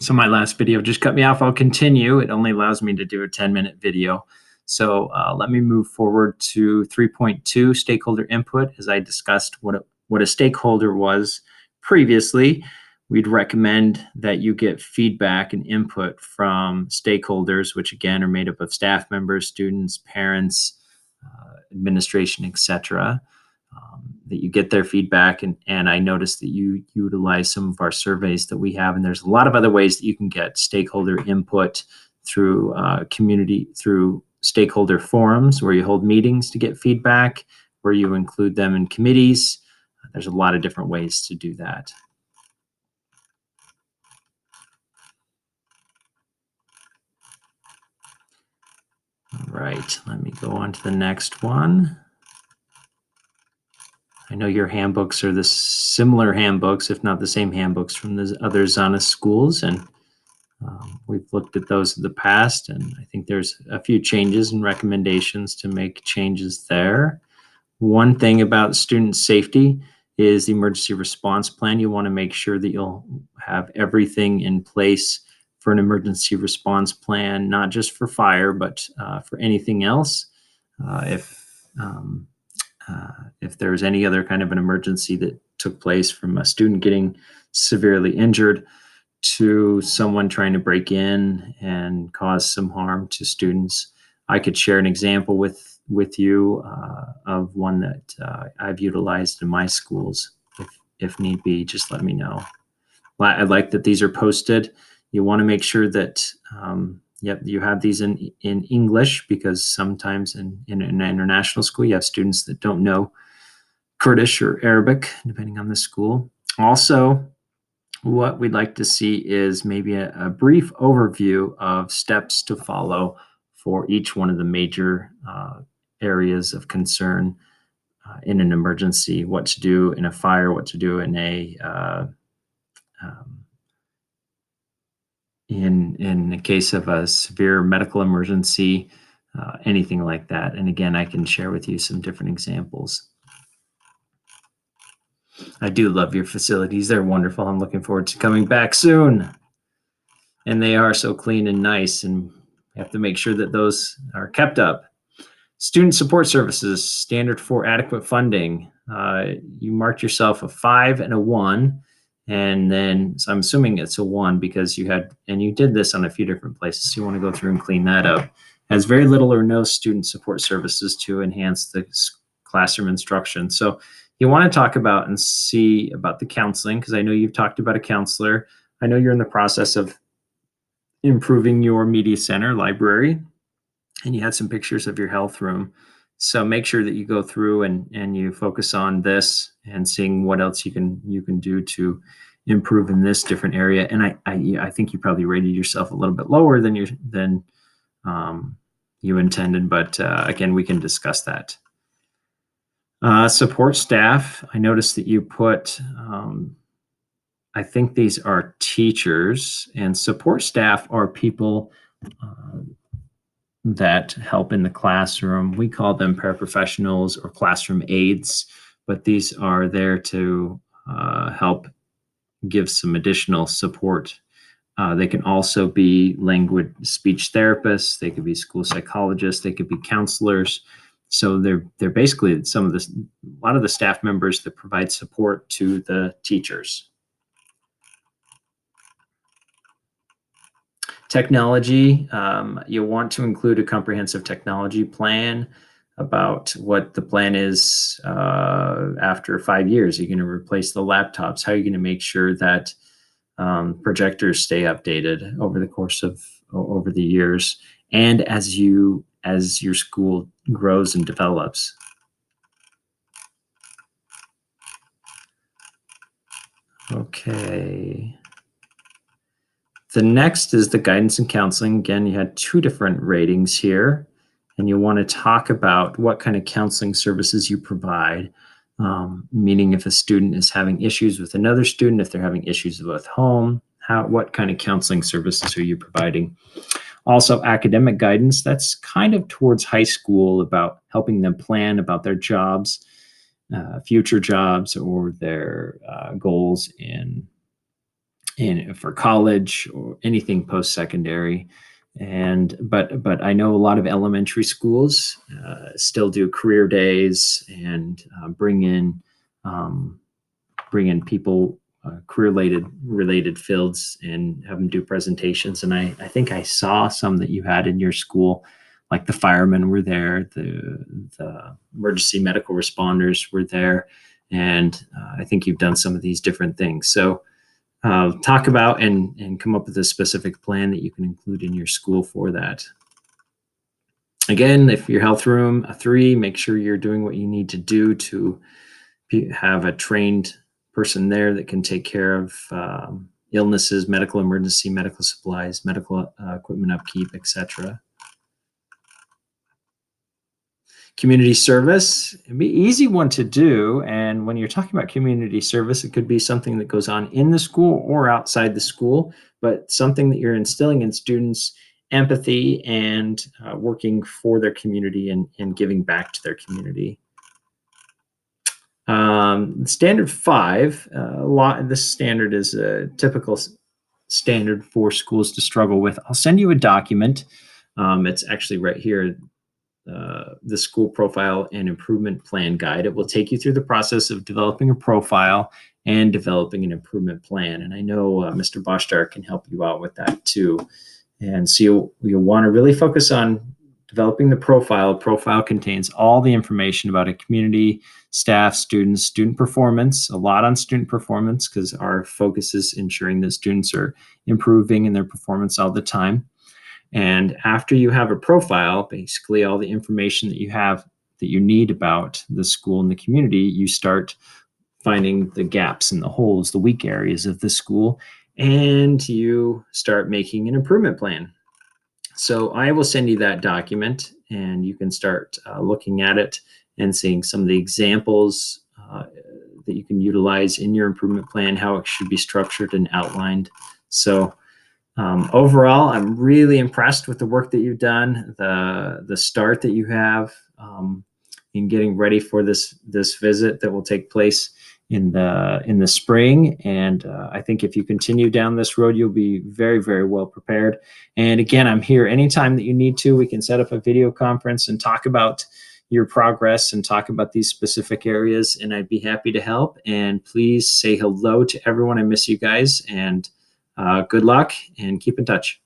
So my last video just cut me off. I'll continue. It only allows me to do a 10-minute video. So let me move forward to 3.2, stakeholder input. As I discussed what a stakeholder was previously, we'd recommend that you get feedback and input from stakeholders, which again are made up of staff members, students, parents, administration, etc. That you get their feedback, and I noticed that you utilize some of our surveys that we have, and there's a lot of other ways that you can get stakeholder input through through stakeholder forums where you hold meetings to get feedback, where you include them in committees. There's a lot of different ways to do that. All right, let me go on to the next one. I know your handbooks are the similar handbooks, if not the same handbooks from the other Zana schools, and we've looked at those in the past, and I think there's a few changes and recommendations to make changes there. One thing about student safety is the emergency response plan. You want to make sure that you'll have everything in place for an emergency response plan, not just for fire, but for anything else. If there's any other kind of an emergency that took place, from a student getting severely injured to someone trying to break in and cause some harm to students, I could share an example with you of one that I've utilized in my schools. If need be, just let me know. I like that these are posted. You want to make sure that you have these in English, because sometimes in an international school you have students that don't know Kurdish or Arabic, depending on the school. Also, what we'd like to see is maybe a brief overview of steps to follow for each one of the major areas of concern in an emergency. What to do in a fire, what to do in in the case of a severe medical emergency, anything like that. And again, I can share with you some different examples. I do love your facilities. They're wonderful. I'm looking forward to coming back soon. And they are so clean and nice, and we have to make sure that those are kept up. Student support services, standard for adequate funding. You marked yourself a 5 and a 1, and then so I'm assuming it's a 1 because you did this on a few different places. So you want to go through and clean that up. Has very little or no student support services to enhance the classroom instruction. So you want to talk about and see about the counseling, because I know you've talked about a counselor. I know you're in the process of improving your media center library, and you had some pictures of your health room. So make sure that you go through and you focus on this and seeing what else you can do to improve in this different area. And I think you probably rated yourself a little bit lower than you intended, but again, we can discuss that. Support staff. I noticed that you put I think these are teachers, and support staff are people that help in the classroom. We call them paraprofessionals or classroom aides, but these are there to help give some additional support. They can also be language speech therapists. They could be school psychologists. They could be counselors. So they're basically a lot of the staff members that provide support to the teachers. Technology, you'll want to include a comprehensive technology plan about what the plan is after 5 years. You're going to replace the laptops. How are you going to make sure that projectors stay updated over the course of over the years, and as your school grows and develops. Okay. The next is the guidance and counseling. Again, you had 2 different ratings here, and you want to talk about what kind of counseling services you provide, meaning if a student is having issues with another student, if they're having issues with home, what kind of counseling services are you providing? Also, academic guidance. That's kind of towards high school, about helping them plan about their jobs, future jobs, or their goals in in for college or anything post-secondary. But I know a lot of elementary schools still do career days and um, bring in people career related fields and have them do presentations. And I think I saw some that you had in your school, like the firemen were there, the emergency medical responders were there, and I think you've done some of these different things. So talk about and come up with a specific plan that you can include in your school for that. Again, if your health room a 3, make sure you're doing what you need to do to have a trained person there that can take care of illnesses, medical emergency, medical supplies, medical equipment upkeep, etc. Community service, it'd be an easy one to do. And when you're talking about community service, it could be something that goes on in the school or outside the school, but something that you're instilling in students empathy and working for their community and giving back to their community. Standard 5, this standard is a typical standard for schools to struggle with. I'll send you a document. It's actually right here, the school profile and improvement plan guide. It will take you through the process of developing a profile and developing an improvement plan. And I know Mr. Boschtar can help you out with that too. And so you'll want to really focus on developing the profile. Profile contains all the information about a community, staff, students, student performance, a lot on student performance because our focus is ensuring that students are improving in their performance all the time. And after you have a profile, basically all the information that you have that you need about the school and the community, you start finding the gaps and the holes, the weak areas of the school, and you start making an improvement plan. So I will send you that document and you can start looking at it and seeing some of the examples that you can utilize in your improvement plan, how it should be structured and outlined. So overall, I'm really impressed with the work that you've done, the start that you have in getting ready for this visit that will take place in the spring. And I think if you continue down this road, you'll be very, very well prepared. And again, I'm here anytime that you need to. We can set up a video conference and talk about your progress and talk about these specific areas, and I'd be happy to help. And please say hello to everyone. I miss you guys, and good luck and keep in touch.